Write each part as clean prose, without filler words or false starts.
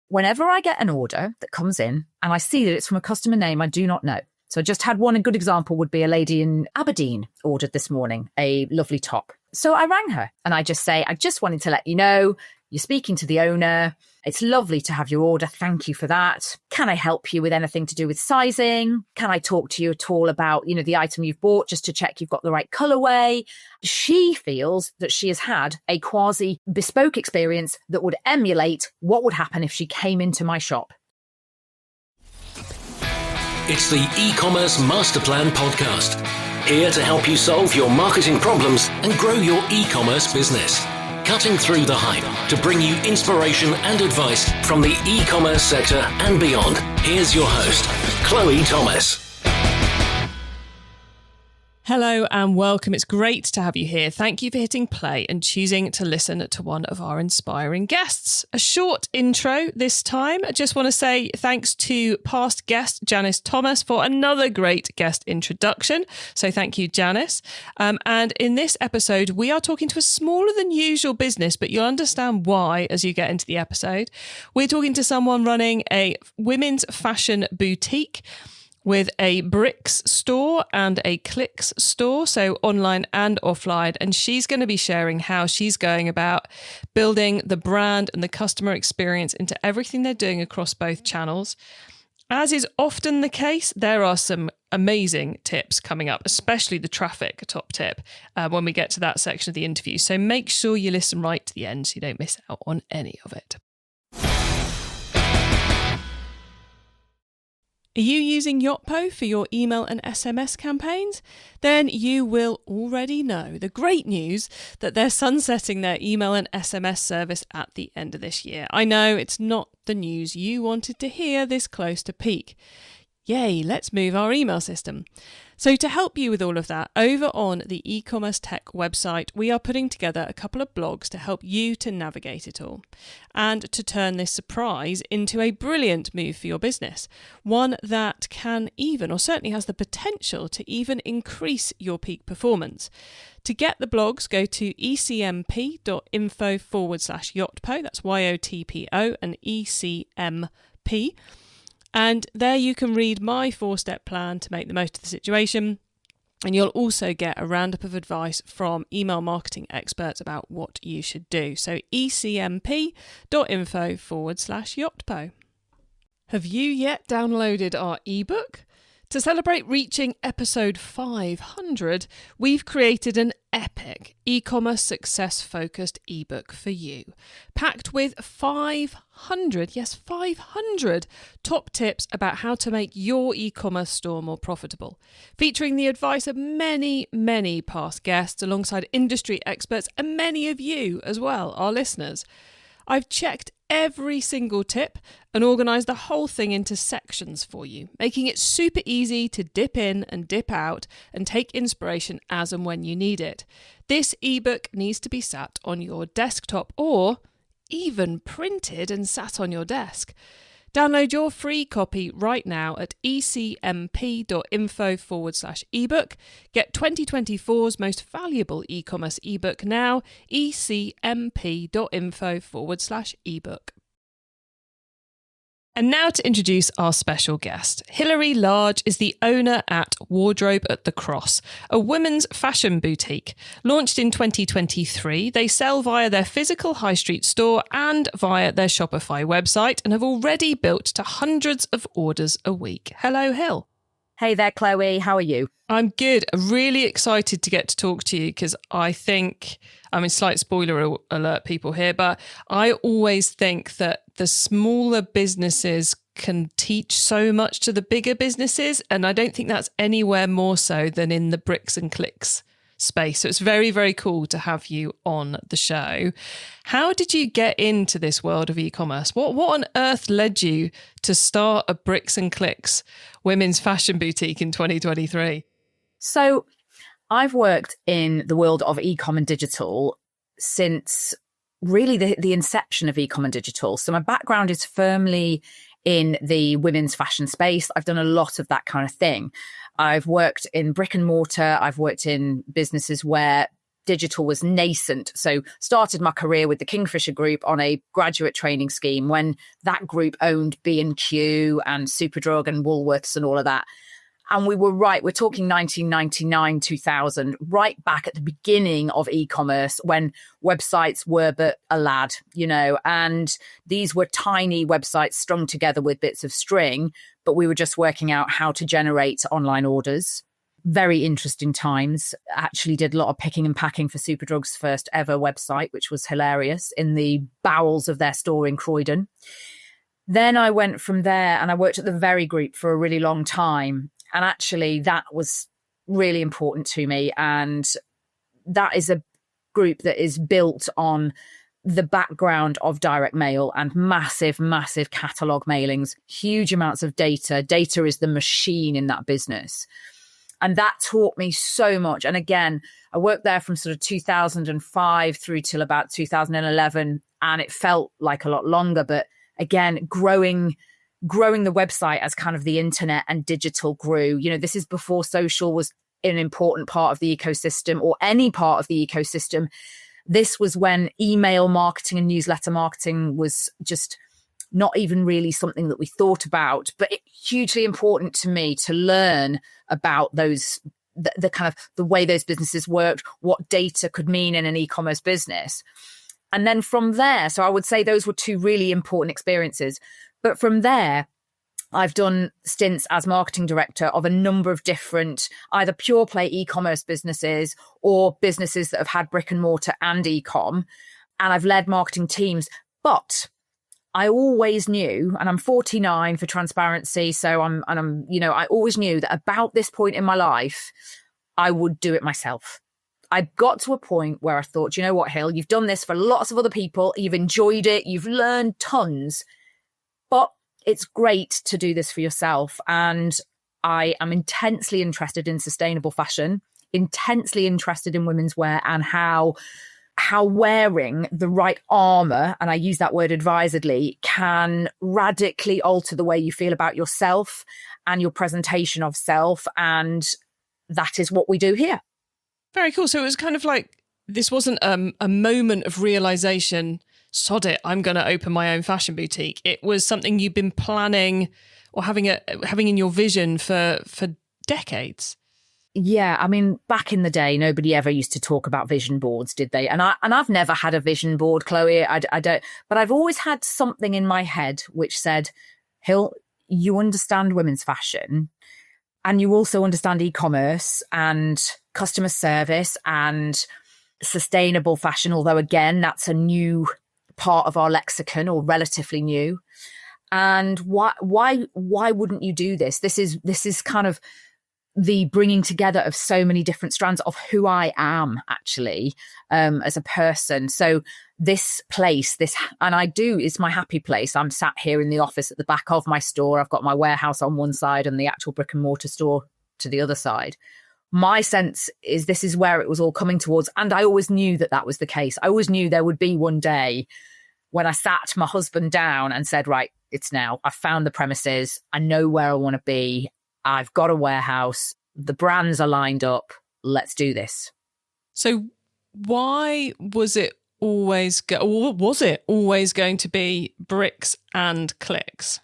whenever I get an order that comes in and I see that it's from a customer name I do not know. So I just had one. A good example would be a lady in Aberdeen ordered this morning a lovely top. So I rang her and I just say, I just wanted to let you know, you're speaking to the owner. It's lovely to have your order. Thank you for that. Can I help you with anything to do with sizing? Can I talk to you at all about, the item you've bought just to check you've got the right colorway? She feels that she has had a quasi bespoke experience that would emulate what would happen if she came into my shop. It's the eCommerce Master Plan podcast. Here to help you solve your marketing problems and grow your e-commerce business. Cutting through the hype to bring you inspiration and advice from the e-commerce sector and beyond. Here's your host, Chloe Thomas. Hello and welcome. It's great to have you here. Thank you for hitting play and choosing to listen to one of our inspiring guests. A short intro this time. I just want to say thanks to past guest Janice Thomas for another great guest introduction. So thank you, Janice. And in this episode, we are talking to a smaller than usual business, but you'll understand why as you get into the episode. We're talking to someone running a women's fashion boutique with a bricks store and a clicks store, so online and offline. And she's going to be sharing how she's going about building the brand and the customer experience into everything they're doing across both channels. As is often the case, there are some amazing tips coming up, especially the traffic top tip when we get to that section of the interview. So make sure you listen right to the end so you don't miss out on any of it. Are you using Yotpo for your email and SMS campaigns? Then you will already know the great news that they're sunsetting their email and SMS service at the end of this year. I know it's not the news you wanted to hear this close to peak. Yay, let's move our email system. So to help you with all of that, over on the eCommerce Tech website, we are putting together a couple of blogs to help you to navigate it all and to turn this surprise into a brilliant move for your business. One that can even, or certainly has the potential to even increase your peak performance. To get the blogs, go to ecmp.info/Yotpo. That's YOTPO and ECMP. And there you can read my 4-step plan to make the most of the situation. And you'll also get a roundup of advice from email marketing experts about what you should do. So ecmp.info/Yotpo. Have you yet downloaded our ebook? To celebrate reaching episode 500, we've created an epic e-commerce success-focused ebook for you, packed with 500 top tips about how to make your e-commerce store more profitable, featuring the advice of many, many past guests alongside industry experts and many of you as well, our listeners. I've checked every single tip and organised the whole thing into sections for you, making it super easy to dip in and dip out and take inspiration as and when you need it. This ebook needs to be sat on your desktop or even printed and sat on your desk. Download your free copy right now at ecmp.info/ebook. Get 2024's most valuable e-commerce ebook now, ecmp.info/ebook. And now to introduce our special guest. Hilary Large is the owner at Wardrobe at the Cross, a women's fashion boutique. Launched in 2023, they sell via their physical high street store and via their Shopify website and have already built to hundreds of orders a week. Hello, Hill. Hey there, Chloe. How are you? I'm good. I'm really excited to get to talk to you because slight spoiler alert people here, but I always think that the smaller businesses can teach so much to the bigger businesses. And I don't think that's anywhere more so than in the bricks and clicks space. So it's very, very cool to have you on the show. How did you get into this world of e-commerce? What on earth led you to start a bricks and clicks women's fashion boutique in 2023? So I've worked in the world of e-com and digital since really the inception of e-com and digital. So my background is firmly in the women's fashion space. I've done a lot of that kind of thing. I've worked in brick and mortar. I've worked in businesses where digital was nascent. So started my career with the Kingfisher Group on a graduate training scheme when that group owned B&Q and Superdrug and Woolworths and all of that. And we're talking 1999, 2000, right back at the beginning of e-commerce when websites were but a lad, and these were tiny websites strung together with bits of string, but we were just working out how to generate online orders. Very interesting times. Actually did a lot of picking and packing for Superdrug's first ever website, which was hilarious, in the bowels of their store in Croydon. Then I went from there and I worked at the Very Group for a really long time. And actually, that was really important to me. And that is a group that is built on the background of direct mail and massive, massive catalogue mailings, huge amounts of data. Data is the machine in that business. And that taught me so much. And again, I worked there from sort of 2005 through till about 2011. And it felt like a lot longer. But again, growing the website as kind of the internet and digital grew. This is before social was an important part of the ecosystem or any part of the ecosystem. This was when email marketing and newsletter marketing was just not even really something that we thought about, but hugely important to me to learn about those, the kind of the way those businesses worked, what data could mean in an e-commerce business. And then from there, so I would say those were two really important experiences. But from there, I've done stints as marketing director of a number of different either pure play e-commerce businesses or businesses that have had brick and mortar and e-com. And I've led marketing teams. But I always knew, and I'm 49 for transparency, so I always knew that about this point in my life, I would do it myself. I got to a point where I thought, you know what, Hill, you've done this for lots of other people. You've enjoyed it. You've learned tons. But it's great to do this for yourself. And I am intensely interested in sustainable fashion, intensely interested in women's wear and how wearing the right armor, and I use that word advisedly, can radically alter the way you feel about yourself and your presentation of self. And that is what we do here. Very cool. So it was kind of like, this wasn't a moment of realization, sod it, I'm going to open my own fashion boutique. It was something you've been planning or having in your vision for decades. Yeah, I mean, back in the day, nobody ever used to talk about vision boards, did they? And I've never had a vision board, Chloe. I don't. But I've always had something in my head which said, Hill, you understand women's fashion, and you also understand e-commerce and customer service and sustainable fashion. Although again, that's a new part of our lexicon, or relatively new. And why wouldn't you do this? This is kind of the bringing together of so many different strands of who I am actually as a person. So this place, it's my happy place. I'm sat here in the office at the back of my store. I've got my warehouse on one side and the actual brick and mortar store to the other side. My sense is this is where it was all coming towards. And I always knew that was the case. I always knew there would be one day when I sat my husband down and said, right, it's now. I've found the premises. I know where I want to be. I've got a warehouse. The brands are lined up. Let's do this. So why was it always going to be bricks and clicks?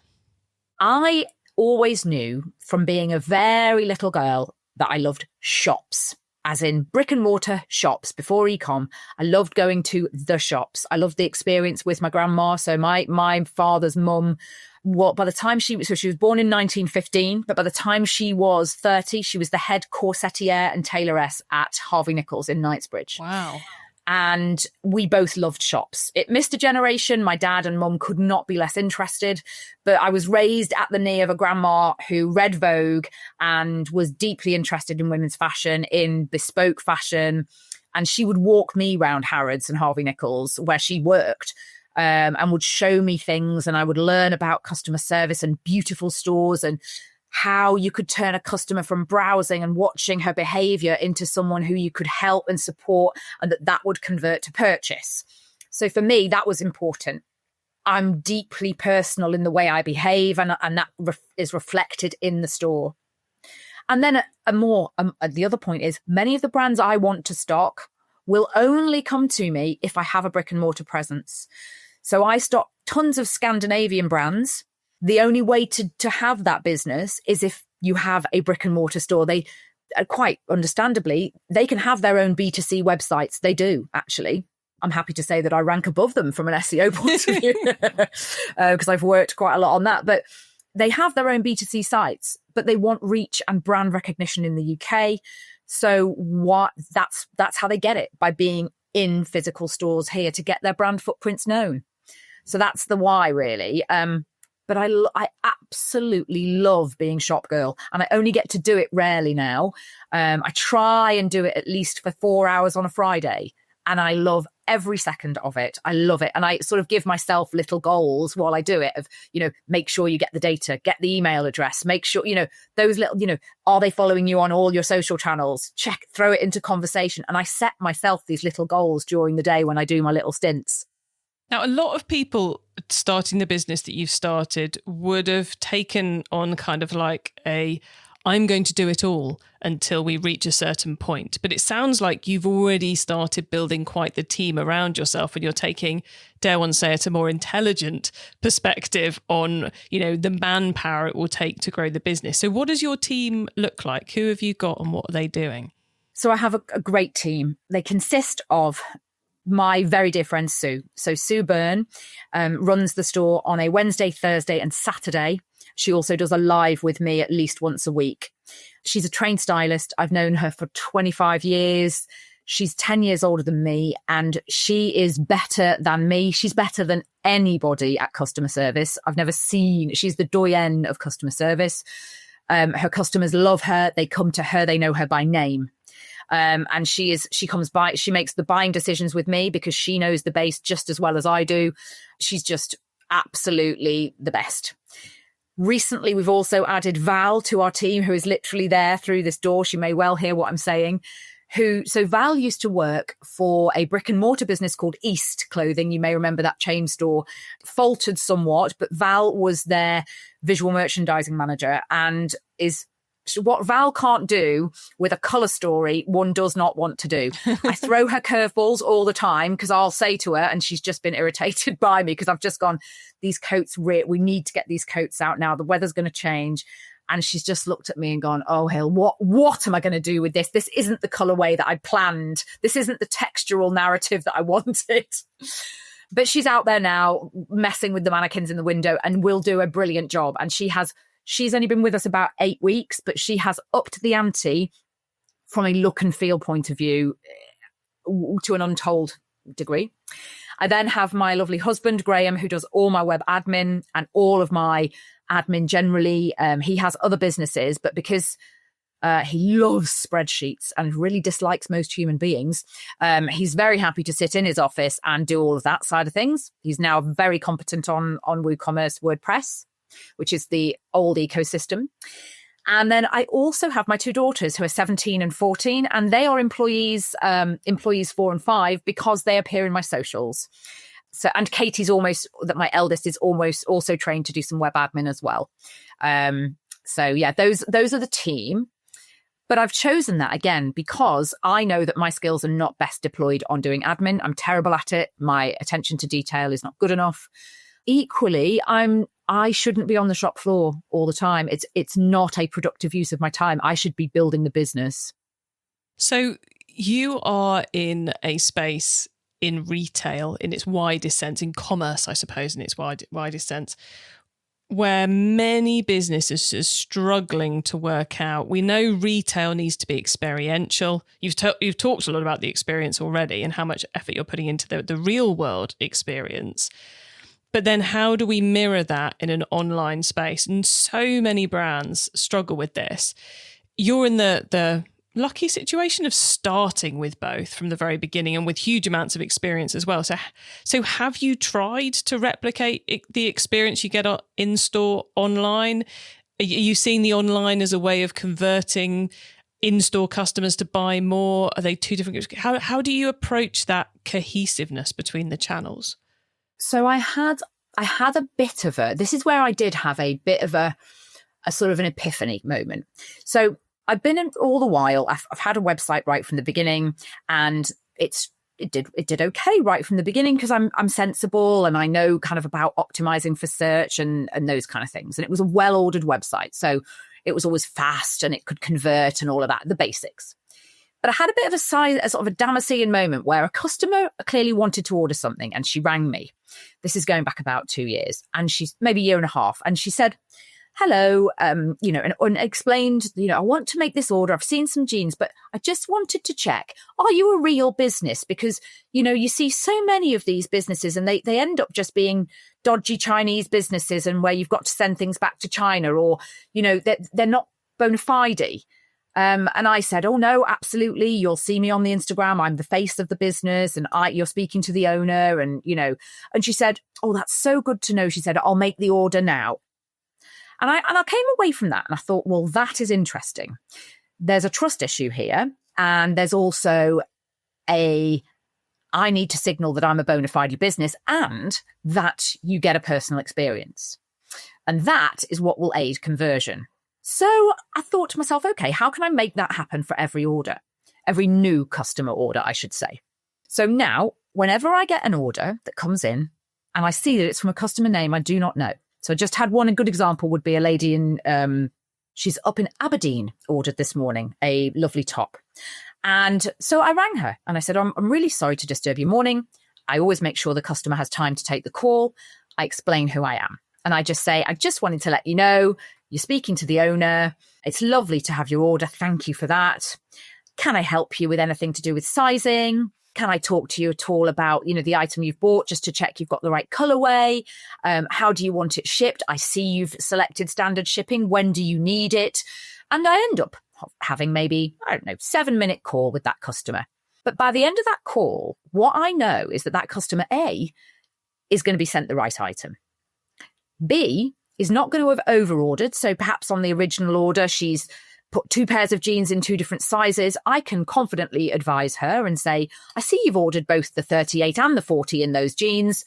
I always knew from being a very little girl that I loved shops, as in brick and mortar shops before e-com. I loved going to the shops. I loved the experience with my grandma. So my father's mum, by the time she was born in 1915, but by the time she was 30, she was the head corsetier and tailoress at Harvey Nichols in Knightsbridge. Wow. And we both loved shops. It missed a generation. My dad and mum could not be less interested. But I was raised at the knee of a grandma who read Vogue and was deeply interested in women's fashion, in bespoke fashion. And she would walk me around Harrods and Harvey Nichols, where she worked, and would show me things. And I would learn about customer service and beautiful stores and how you could turn a customer from browsing and watching her behavior into someone who you could help and support, and that would convert to purchase. So for me, that was important. I'm deeply personal in the way I behave, and that is reflected in the store. And then the other point is, many of the brands I want to stock will only come to me if I have a brick and mortar presence. So I stock tons of Scandinavian brands. The only way to have that business is if you have a brick and mortar store. They quite understandably, they can have their own B2C websites. They do, actually. I'm happy to say that I rank above them from an SEO point of view because I've worked quite a lot on that. But they have their own B2C sites, but they want reach and brand recognition in the UK. So that's how they get it, by being in physical stores here to get their brand footprints known. So that's the why, really. But I absolutely love being shop girl, and I only get to do it rarely now. I try and do it at least for 4 hours on a Friday, and I love every second of it. I love it. And I sort of give myself little goals while I do it of, make sure you get the data, get the email address, make sure, those little, are they following you on all your social channels? Check, throw it into conversation. And I set myself these little goals during the day when I do my little stints. Now, a lot of people starting the business that you've started would have taken on kind of like I'm going to do it all until we reach a certain point. But it sounds like you've already started building quite the team around yourself, and you're taking, dare one say it, a more intelligent perspective on, the manpower it will take to grow the business. So what does your team look like? Who have you got and what are they doing? So I have a great team. They consist of my very dear friend Sue. So Sue Byrne runs the store on a Wednesday, Thursday and Saturday. She also does a live with me at least once a week. She's a trained stylist. I've known her for 25 years. She's 10 years older than me, and she is better than me. She's better than anybody at customer service. I've never seen, she's the doyenne of customer service. Her customers love her. They come to her. They know her by name. And she comes by, she makes the buying decisions with me because she knows the base just as well as I do. She's just absolutely the best. Recently, we've also added Val to our team, who is literally there through this door. She may well hear what I'm saying. So Val used to work for a brick and mortar business called East Clothing. You may remember that chain store. Faltered somewhat, but Val was their visual merchandising manager, and is what Val can't do with a colour story, one does not want to do. I throw her curveballs all the time because I'll say to her, and she's just been irritated by me because I've just gone, these coats, we need to get these coats out now. The weather's going to change. And she's just looked at me and gone, oh, hell, what am I going to do with this? This isn't the colourway that I planned. This isn't the textural narrative that I wanted. But she's out there now messing with the mannequins in the window and will do a brilliant job. And she's only been with us about 8 weeks, but she has upped the ante from a look and feel point of view to an untold degree. I then have my lovely husband, Graham, who does all my web admin and all of my admin generally. He has other businesses, but because he loves spreadsheets and really dislikes most human beings, he's very happy to sit in his office and do all of that side of things. He's now very competent on WooCommerce WordPress, which is the old ecosystem. And then I also have my two daughters who are 17 and 14, and they are employees 4 and 5 because they appear in my socials. So, and Katie's my eldest is almost also trained to do some web admin as well. So yeah, those are the team. But I've chosen that again because I know that my skills are not best deployed on doing admin. I'm terrible at it. My attention to detail is not good enough. Equally, I shouldn't be on the shop floor all the time. It's not a productive use of my time. I should be building the business. So you are in a space in retail in its widest sense, in commerce, I suppose, in its widest sense, where many businesses are struggling to work out. We know retail needs to be experiential. You've talked a lot about the experience already and how much effort you're putting into the real world experience. But then how do we mirror that in an online space? And so many brands struggle with this. You're in the lucky situation of starting with both from the very beginning and with huge amounts of experience as well. So have you tried to replicate the experience you get in store online? Are you seeing the online as a way of converting in-store customers to buy more? Are they two different groups? How do you approach that cohesiveness between the channels? So I had a bit of this is where I did have a bit of a sort of an epiphany moment. So I've been in all the while, I've had a website right from the beginning, and it did okay right from the beginning because I'm sensible and I know kind of about optimizing for search and those kind of things. And it was a well-ordered website. So it was always fast and it could convert and all of that, the basics. But I had a bit of a sort of a Damascene moment where a customer clearly wanted to order something and she rang me. This is going back about 2 years and she's maybe a year and a half. And she said, hello, and explained, I want to make this order. I've seen some jeans, but I just wanted to check, are you a real business? Because, you see so many of these businesses and they end up just being dodgy Chinese businesses and where you've got to send things back to China or, they're not bona fide. And I said, oh, no, absolutely. You'll see me on the Instagram. I'm the face of the business and you're speaking to the owner and she said, oh, that's so good to know. She said, I'll make the order now. And I came away from that and I thought, well, that is interesting. There's a trust issue here. And there's also I need to signal that I'm a bona fide business and that you get a personal experience. And that is what will aid conversion. So I thought to myself, okay, how can I make that happen for every order? Every new customer order, I should say. So now, whenever I get an order that comes in and I see that it's from a customer name I do not know. So I just had one. A good example would be a lady she's up in Aberdeen, ordered this morning, a lovely top. And so I rang her and I said, I'm really sorry to disturb your morning. I always make sure the customer has time to take the call. I explain who I am. And I just say, I just wanted to let you know, you're speaking to the owner. It's lovely to have your order. Thank you for that. Can I help you with anything to do with sizing? Can I talk to you at all about, the item you've bought just to check you've got the right colorway? How do you want it shipped? I see you've selected standard shipping. When do you need it? And I end up having maybe, 7-minute call with that customer. But by the end of that call, what I know is that customer A is going to be sent the right item. B is not going to have over-ordered. So perhaps on the original order, she's put 2 pairs of jeans in 2 different sizes. I can confidently advise her and say, I see you've ordered both the 38 and the 40 in those jeans.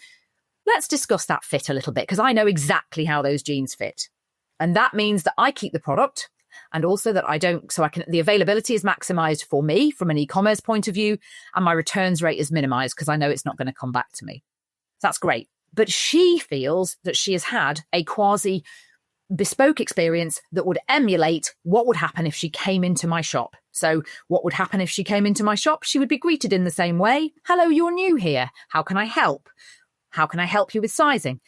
Let's discuss that fit a little bit because I know exactly how those jeans fit. And that means that I keep the product and also that the availability is maximized for me from an e-commerce point of view and my returns rate is minimized because I know it's not going to come back to me. That's great. But she feels that she has had a quasi bespoke experience that would emulate what would happen if she came into my shop. So what would happen if she came into my shop? She would be greeted in the same way. Hello, you're new here. How can I help? How can I help you with sizing?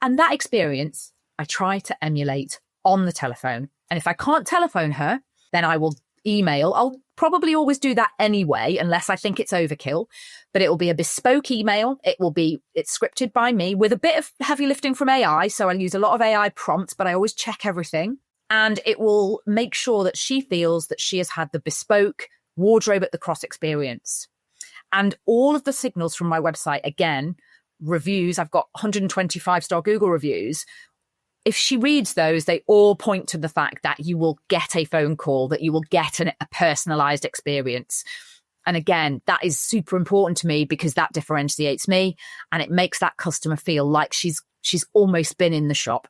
And that experience, I try to emulate on the telephone. And if I can't telephone her, then I will email. I'll probably always do that anyway, unless I think it's overkill. But it will be a bespoke email. It's scripted by me with a bit of heavy lifting from AI. So I'll use a lot of AI prompts, but I always check everything. And it will make sure that she feels that she has had the bespoke wardrobe at the cross experience. And all of the signals from my website, again, reviews, I've got 125-star Google reviews. If she reads those, they all point to the fact that you will get a phone call, that you will get a personalized experience. And again, that is super important to me because that differentiates me and it makes that customer feel like she's almost been in the shop.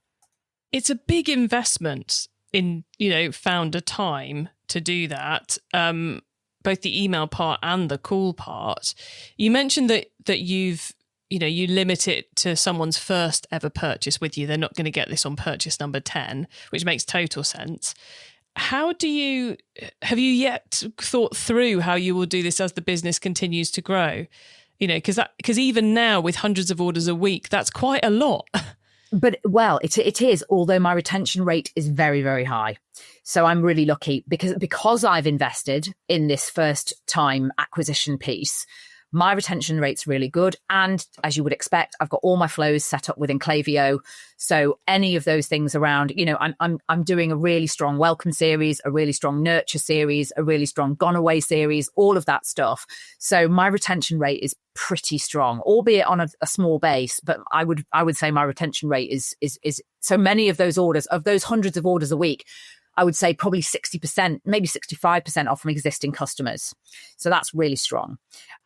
It's a big investment in, founder time to do that, both the email part and the call part. You mentioned that you've you limit it to someone's first ever purchase with you. They're not going to get this on purchase number 10, which makes total sense. Have you yet thought through how you will do this as the business continues to grow? Because even now with hundreds of orders a week, that's quite a lot. But it is, although my retention rate is very, very high. So I'm really lucky because I've invested in this first time acquisition piece. My retention rate's really good. And as you would expect, I've got all my flows set up with Enclavio. So any of those things around, I'm doing a really strong welcome series, a really strong nurture series, a really strong gone away series, all of that stuff. So my retention rate is pretty strong, albeit on a small base. But I would say my retention rate is so many of those orders, of those hundreds of orders a week, I would say probably 60%, maybe 65% are from existing customers. So that's really strong.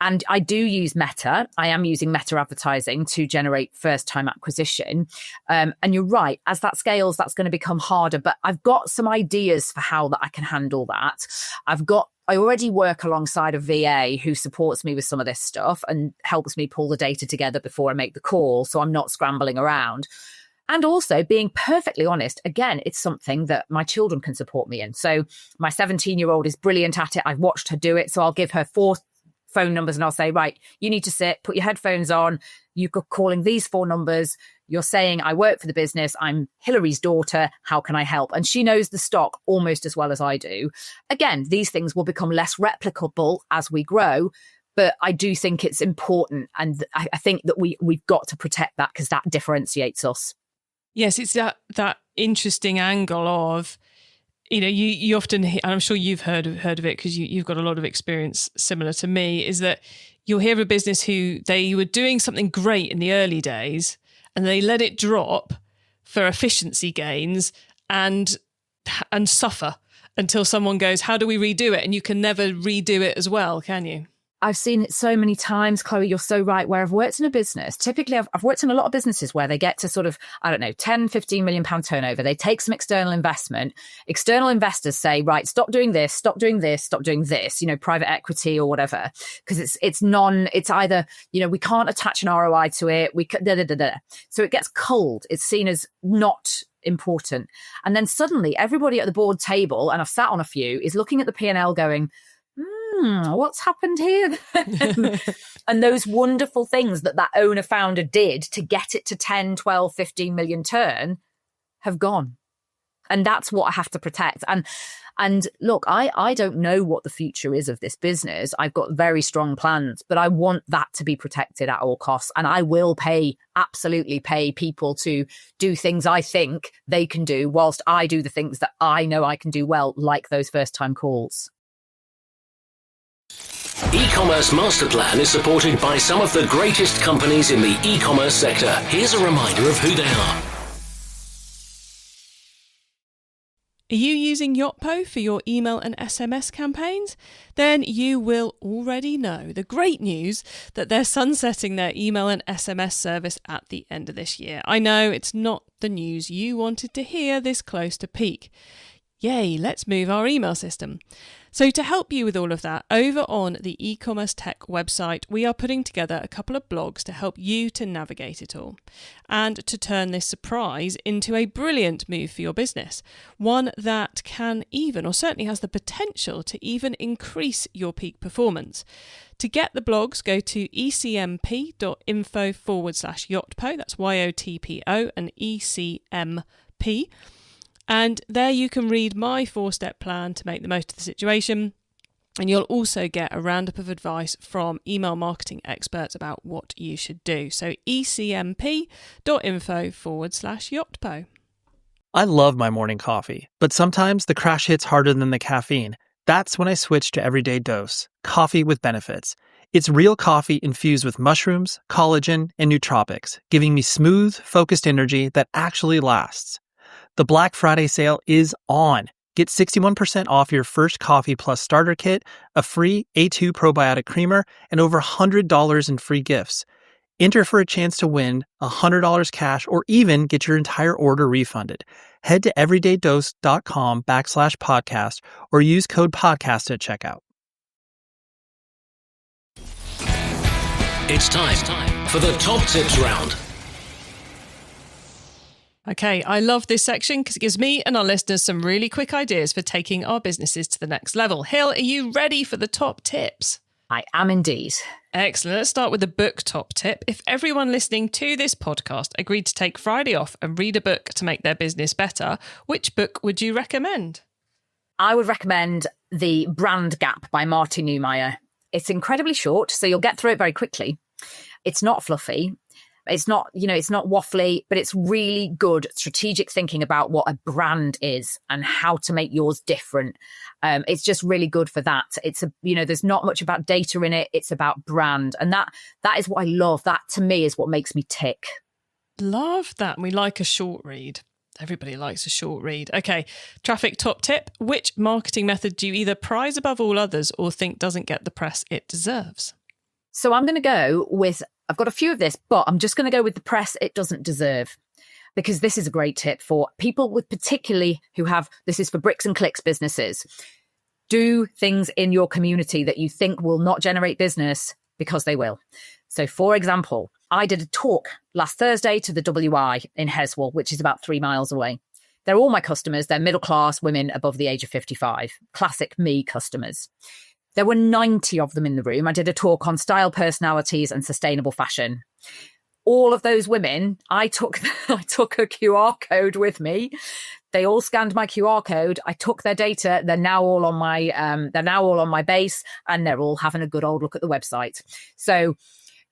And I do use Meta. I am using Meta advertising to generate first time acquisition. And you're right, as that scales, that's going to become harder. But I've got some ideas for how that I can handle that. I've got I already work alongside a VA who supports me with some of this stuff and helps me pull the data together before I make the call, so I'm not scrambling around. And also, being perfectly honest, again, it's something that my children can support me in. So my 17-year-old is brilliant at it. I've watched her do it. So I'll give her 4 phone numbers and I'll say, right, you need to sit, put your headphones on. You're calling these 4 numbers. You're saying, I work for the business. I'm Hilary's daughter. How can I help? And she knows the stock almost as well as I do. Again, these things will become less replicable as we grow. But I do think it's important. And I think that we've got to protect that because that differentiates us. Yes, it's that interesting angle of, you often hear, and I'm sure you've heard of it because you've got a lot of experience similar to me, is that you'll hear of a business who they were doing something great in the early days and they let it drop for efficiency gains and suffer until someone goes, how do we redo it? And you can never redo it as well, can you? I've seen it so many times, Chloe, you're so right. Where I've worked in a business, typically I've worked in a lot of businesses where they get to sort of, 10, 15 million pound turnover. They take some external investment. External investors say, right, stop doing this, stop doing this, stop doing this, private equity or whatever. Because it's either, we can't attach an ROI to it. So it gets cold. It's seen as not important. And then suddenly everybody at the board table, and I've sat on a few, is looking at the P&L going, what's happened here? And those wonderful things that owner founder did to get it to 10, 12, 15 million turn have gone. And that's what I have to protect. And look, I don't know what the future is of this business. I've got very strong plans, but I want that to be protected at all costs. And I will absolutely pay people to do things I think they can do whilst I do the things that I know I can do well, like those first time calls. E-commerce Master Plan is supported by some of the greatest companies in the e-commerce sector. Here's a reminder of who they are. Are you using Yotpo for your email and SMS campaigns? Then you will already know the great news that they're sunsetting their email and SMS service at the end of this year. I know it's not the news you wanted to hear this close to peak. Yay, let's move our email system. So to help you with all of that, over on the eCommerce Tech website, we are putting together a couple of blogs to help you to navigate it all and to turn this surprise into a brilliant move for your business. One that can even, or certainly has the potential to even increase your peak performance. To get the blogs, go to ecmp.info/Yotpo. That's YOTPO and ECMP. And there you can read my 4-step plan to make the most of the situation. And you'll also get a roundup of advice from email marketing experts about what you should do. So ecmp.info/Yotpo. I love my morning coffee, but sometimes the crash hits harder than the caffeine. That's when I switch to Everyday Dose, coffee with benefits. It's real coffee infused with mushrooms, collagen, and nootropics, giving me smooth, focused energy that actually lasts. The Black Friday sale is on. Get 61% off your first Coffee Plus starter kit, a free A2 probiotic creamer, and over $100 in free gifts. Enter for a chance to win $100 cash or even get your entire order refunded. Head to everydaydose.com/podcast or use code podcast at checkout. It's time for the top tips round. Okay, I love this section because it gives me and our listeners some really quick ideas for taking our businesses to the next level. Hill, are you ready for the top tips? I am indeed. Excellent. Let's start with the book top tip. If everyone listening to this podcast agreed to take Friday off and read a book to make their business better, which book would you recommend? I would recommend The Brand Gap by Marty Neumeier. It's incredibly short, so you'll get through it very quickly. It's not fluffy. It's not, it's not waffly, but it's really good strategic thinking about what a brand is and how to make yours different. It's just really good for that. It's there's not much about data in it. It's about brand. And that is what I love. That to me is what makes me tick. Love that. We like a short read. Everybody likes a short read. Okay. Traffic top tip. Which marketing method do you either prize above all others or think doesn't get the press it deserves? So I'm going to go with, I've got a few of this, but I'm just going to go with the press it doesn't deserve, because this is a great tip for people with particularly who have, this is for bricks and clicks businesses. Do things in your community that you think will not generate business, because they will. So, for example, I did a talk last Thursday to the WI in Heswall, which is about 3 miles away. They're all my customers. They're middle-class women above the age of 55. Classic me customers. There were 90 of them in the room. I did a talk on style, personalities, and sustainable fashion. All of those women, I took a QR code with me. They all scanned my QR code. I took their data. They're now all on my base, and they're all having a good old look at the website. So,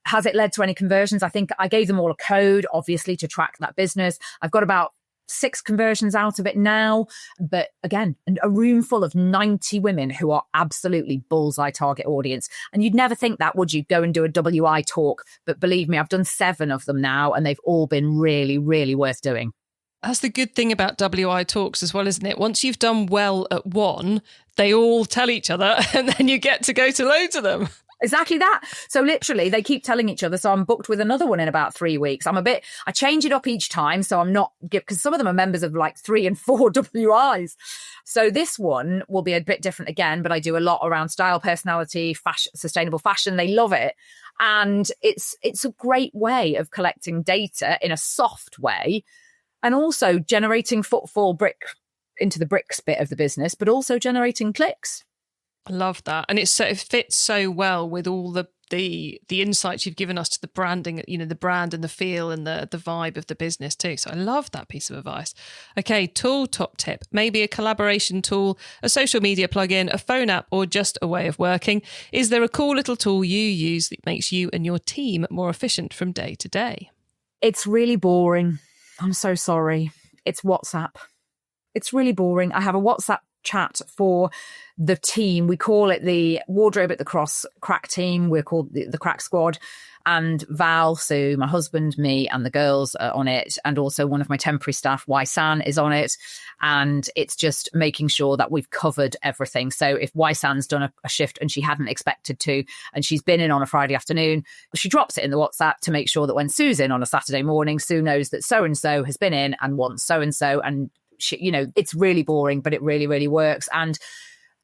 has it led to any conversions? I think I gave them all a code, obviously, to track that business. I've got about 6 conversions out of it now. But again, a room full of 90 women who are absolutely bullseye target audience. And you'd never think that, would you? Go and do a WI talk. But believe me, I've done 7 of them now, and they've all been really, really worth doing. That's the good thing about WI talks as well, isn't it? Once you've done well at one, they all tell each other, and then you get to go to loads of them. Exactly that. So literally they keep telling each other. So I'm booked with another one in about 3 weeks. I change it up each time. So I'm not, because some of them are members of like 3 and 4 WIs. So this one will be a bit different again, but I do a lot around style, personality, fashion, sustainable fashion. They love it. And it's a great way of collecting data in a soft way, and also generating footfall into the bricks bit of the business, but also generating clicks. I love that. And it fits so well with all the insights you've given us to the branding, the brand and the feel and the vibe of the business too. So I love that piece of advice. Okay, tool top tip, maybe a collaboration tool, a social media plugin, a phone app, or just a way of working. Is there a cool little tool you use that makes you and your team more efficient from day to day? It's really boring. I'm so sorry. It's WhatsApp. It's really boring. I have a WhatsApp chat for the team. We call it the Wardrobe at the Cross Crack team. We're called the Crack Squad. And Val, so my husband, me, and the girls are on it. And also one of my temporary staff, Wai-san, is on it. And it's just making sure that we've covered everything. So if Wai-san's done a shift and she hadn't expected to, and she's been in on a Friday afternoon, she drops it in the WhatsApp to make sure that when Sue's in on a Saturday morning, Sue knows that so-and-so has been in and wants so-and-so. And she, it's really boring, but it really, really works. And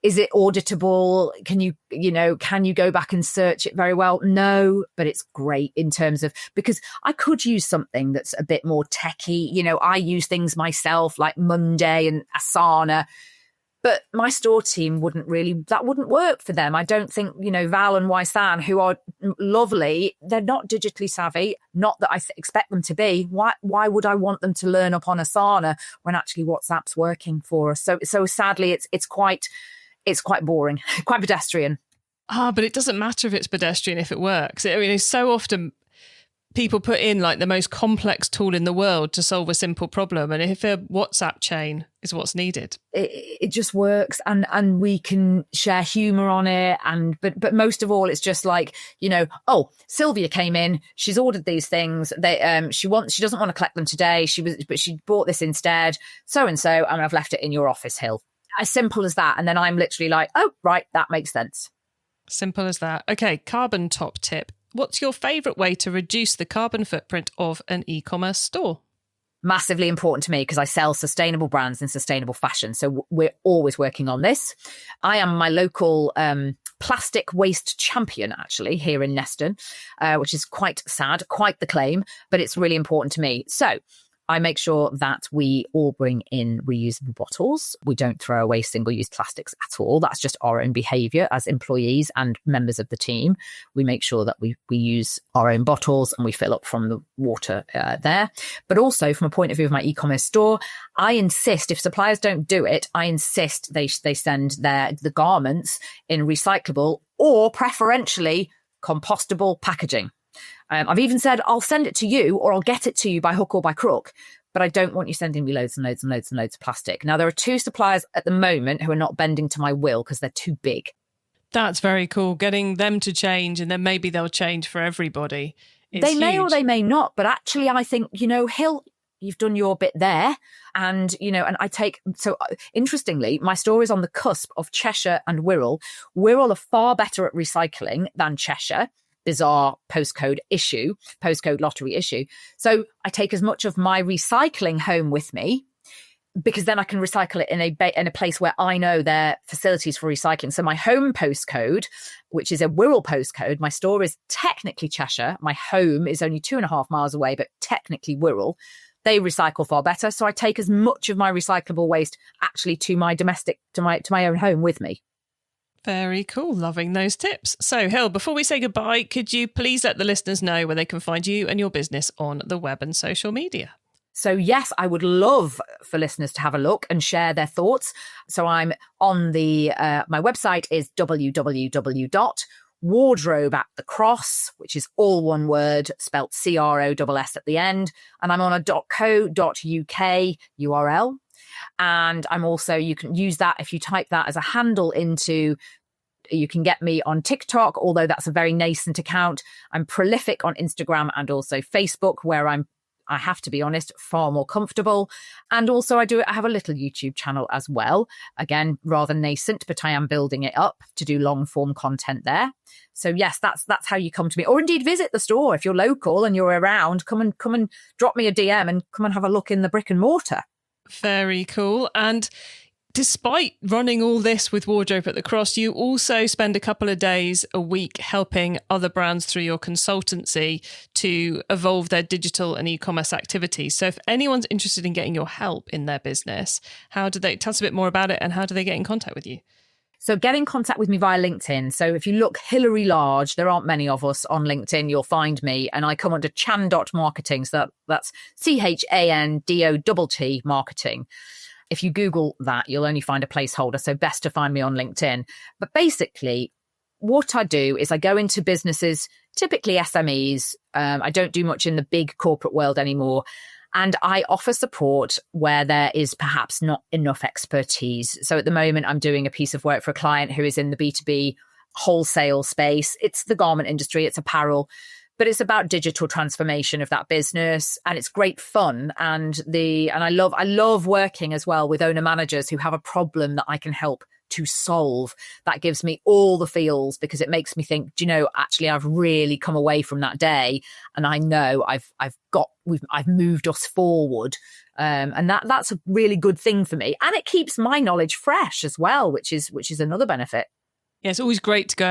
is it auditable? Can you go back and search it very well? No, but it's great in terms of, because I could use something that's a bit more techie. I use things myself like Monday and Asana, but my store team wouldn't work for them. I don't think, Val and Wai-san, who are lovely, they're not digitally savvy. Not that I expect them to be. Why would I want them to learn up on Asana when actually WhatsApp's working for us? So sadly, it's quite boring, quite pedestrian. But it doesn't matter if it's pedestrian if it works. So often people put in like the most complex tool in the world to solve a simple problem. And if a WhatsApp chain is what's needed, it just works. And we can share humor on it. But most of all, it's just like, Sylvia came in, she's ordered these things. She doesn't want to collect them today. But she bought this instead. So-and-so, and I've left it in your office, Hill. As simple as that. And then I'm literally like, oh, right, that makes sense. Simple as that. Okay, carbon top tip. What's your favourite way to reduce the carbon footprint of an e-commerce store? Massively important to me because I sell sustainable brands and sustainable fashion. So we're always working on this. I am my local plastic waste champion, actually, here in Neston, which is quite sad, quite the claim, but it's really important to me. So I make sure that we all bring in reusable bottles. We don't throw away single-use plastics at all. That's just our own behaviour as employees and members of the team. We make sure that we use our own bottles and we fill up from the water there. But also from a point of view of my e-commerce store, I insist, if suppliers don't do it, I insist they send the garments in recyclable or preferentially compostable packaging. I've even said, I'll send it to you or I'll get it to you by hook or by crook, but I don't want you sending me loads and loads and loads and loads of plastic. Now, there are 2 suppliers at the moment who are not bending to my will because they're too big. That's very cool. Getting them to change, and then maybe they'll change for everybody. They may or they may not, but actually I think, Hill, you've done your bit there. And, interestingly, my store is on the cusp of Cheshire and Wirral. Wirral are far better at recycling than Cheshire. Bizarre postcode lottery issue. So I take as much of my recycling home with me. because then I can recycle it in a place where I know there are facilities for recycling. So my home postcode, which is a Wirral postcode, my store is technically Cheshire. My home is only 2.5 miles away, but technically Wirral. They recycle far better. So I take as much of my recyclable waste actually to my domestic, to my own home with me. Very cool. Loving those tips. So, Hill, before we say goodbye, could you please let the listeners know where they can find you and your business on the web and social media? So yes, I would love for listeners to have a look and share their thoughts. So I'm on my website is www.wardrobeatthecross, which is all one word, spelt CROSS at the end. And I'm on a .co.uk URL. And I'm also, you can use that if you type that as a handle into, you can get me on TikTok, although that's a very nascent account. I'm prolific on Instagram and also Facebook, where I have to be honest, far more comfortable. And also I have a little YouTube channel as well. Again, rather nascent, but I am building it up to do long form content there. So yes, that's how you come to me. Or indeed visit the store if you're local and you're around. Come and drop me a DM and come and have a look in the brick and mortar. Very cool. And despite running all this with Wardrobe at the Cross, you also spend a couple of days a week helping other brands through your consultancy to evolve their digital and e-commerce activities. So if anyone's interested in getting your help in their business, how do they tell us a bit more about it and how do they get in contact with you? So get in contact with me via LinkedIn. So if you look Hilary Large, there aren't many of us on LinkedIn, you'll find me. And I come under chan.marketing. So that's CHANDOTT marketing. If you Google that, you'll only find a placeholder. So best to find me on LinkedIn. But basically, what I do is I go into businesses, typically SMEs. I don't do much in the big corporate world anymore. And I offer support where there is perhaps not enough expertise. So at the moment, I'm doing a piece of work for a client who is in the B2B wholesale space. It's the garment industry, it's apparel, but it's about digital transformation of that business. And it's great fun. And I love working as well with owner managers who have a problem that I can help to solve. That gives me all the feels because it makes me think, do you know, actually I've really come away from that day and I know I've moved us forward. And that's a really good thing for me. And it keeps my knowledge fresh as well, which is another benefit. Yeah, it's always great to go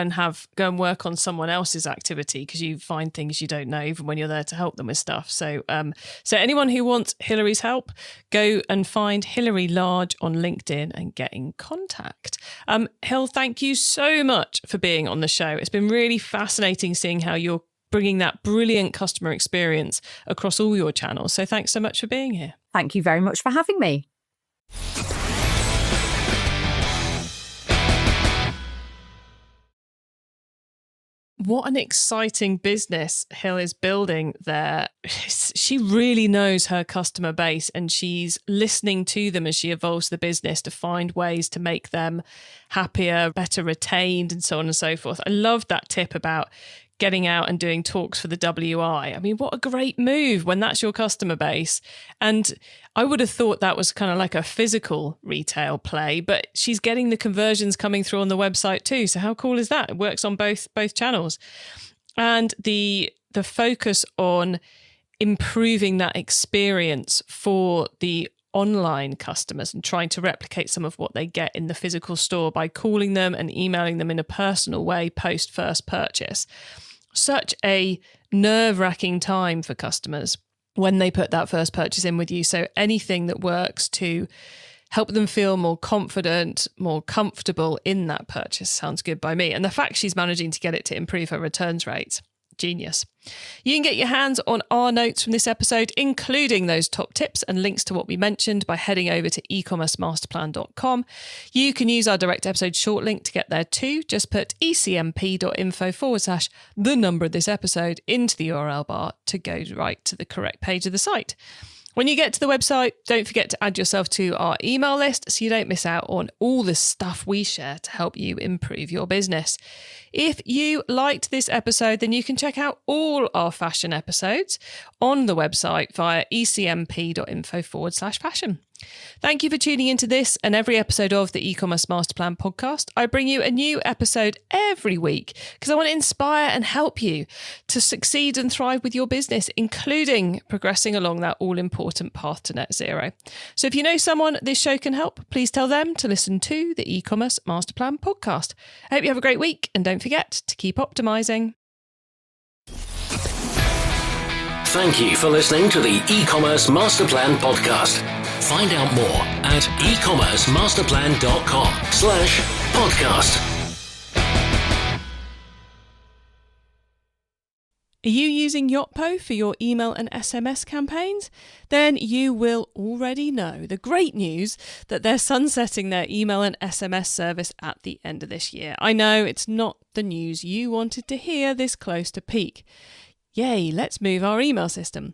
and work on someone else's activity because you find things you don't know even when you're there to help them with stuff. So anyone who wants Hilary's help, go and find Hilary Large on LinkedIn and get in contact. Hill, thank you so much for being on the show. It's been really fascinating seeing how you're bringing that brilliant customer experience across all your channels. So thanks so much for being here. Thank you very much for having me. What an exciting business Hill is building there. She really knows her customer base and she's listening to them as she evolves the business to find ways to make them happier, better retained, and so on and so forth. I love that tip about getting out and doing talks for the WI. I mean, what a great move when that's your customer base. And I would have thought that was kind of like a physical retail play, but she's getting the conversions coming through on the website too. So how cool is that? It works on both channels. And the focus on improving that experience for the online customers and trying to replicate some of what they get in the physical store by calling them and emailing them in a personal way post first purchase. Such a nerve-wracking time for customers when they put that first purchase in with you. So anything that works to help them feel more confident, more comfortable in that purchase sounds good by me. And the fact she's managing to get it to improve her returns rates, genius. You can get your hands on our notes from this episode, including those top tips and links to what we mentioned by heading over to ecommercemasterplan.com. You can use our direct episode short link to get there too. Just put ecmp.info/the number of this episode into the URL bar to go right to the correct page of the site. When you get to the website, don't forget to add yourself to our email list so you don't miss out on all the stuff we share to help you improve your business. If you liked this episode, then you can check out all our fashion episodes on the website via ecmp.info/fashion. Thank you for tuning into this and every episode of the eCommerce Masterplan podcast. I bring you a new episode every week because I want to inspire and help you to succeed and thrive with your business, including progressing along that all-important path to net zero. So if you know someone this show can help, please tell them to listen to the eCommerce Masterplan podcast. I hope you have a great week, and don't forget to keep optimizing. Thank you for listening to the eCommerce Masterplan podcast. Find out more at ecommercemasterplan.com/podcast. Are you using Yotpo for your email and SMS campaigns? Then you will already know the great news that they're sunsetting their email and SMS service at the end of this year. I know it's not the news you wanted to hear this close to peak. Yay, let's move our email system.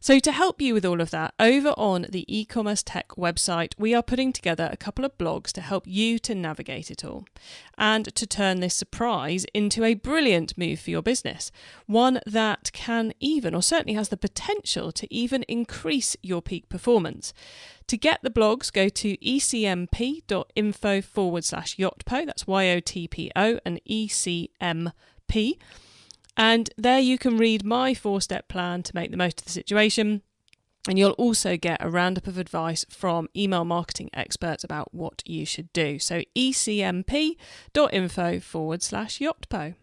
So to help you with all of that, over on the eCommerce Tech website, we are putting together a couple of blogs to help you to navigate it all and to turn this surprise into a brilliant move for your business. One that can even, or certainly has the potential to even increase your peak performance. To get the blogs, go to ecmp.info/Yotpo. That's YOTPO and ECMP. And there you can read my 4-step plan to make the most of the situation. And you'll also get a roundup of advice from email marketing experts about what you should do. So ecmp.info/Yotpo.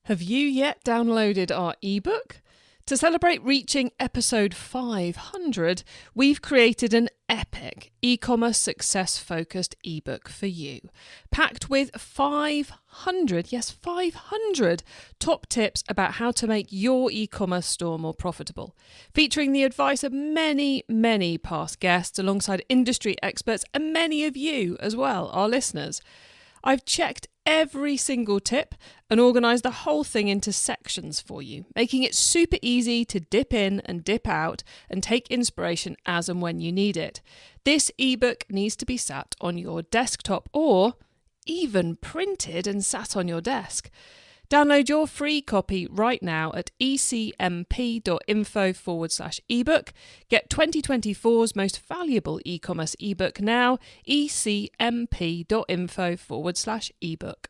Have you yet downloaded our ebook? To celebrate reaching episode 500, we've created an epic e-commerce success-focused ebook for you, packed with 500 top tips about how to make your e-commerce store more profitable, featuring the advice of many past guests alongside industry experts and many of you as well, our listeners. I've checked every single tip and organised the whole thing into sections for you, making it super easy to dip in and dip out and take inspiration as and when you need it. This ebook needs to be sat on your desktop or even printed and sat on your desk. Download your free copy right now at ecmp.info/ebook. Get 2024's most valuable e-commerce ebook now, ecmp.info/ebook.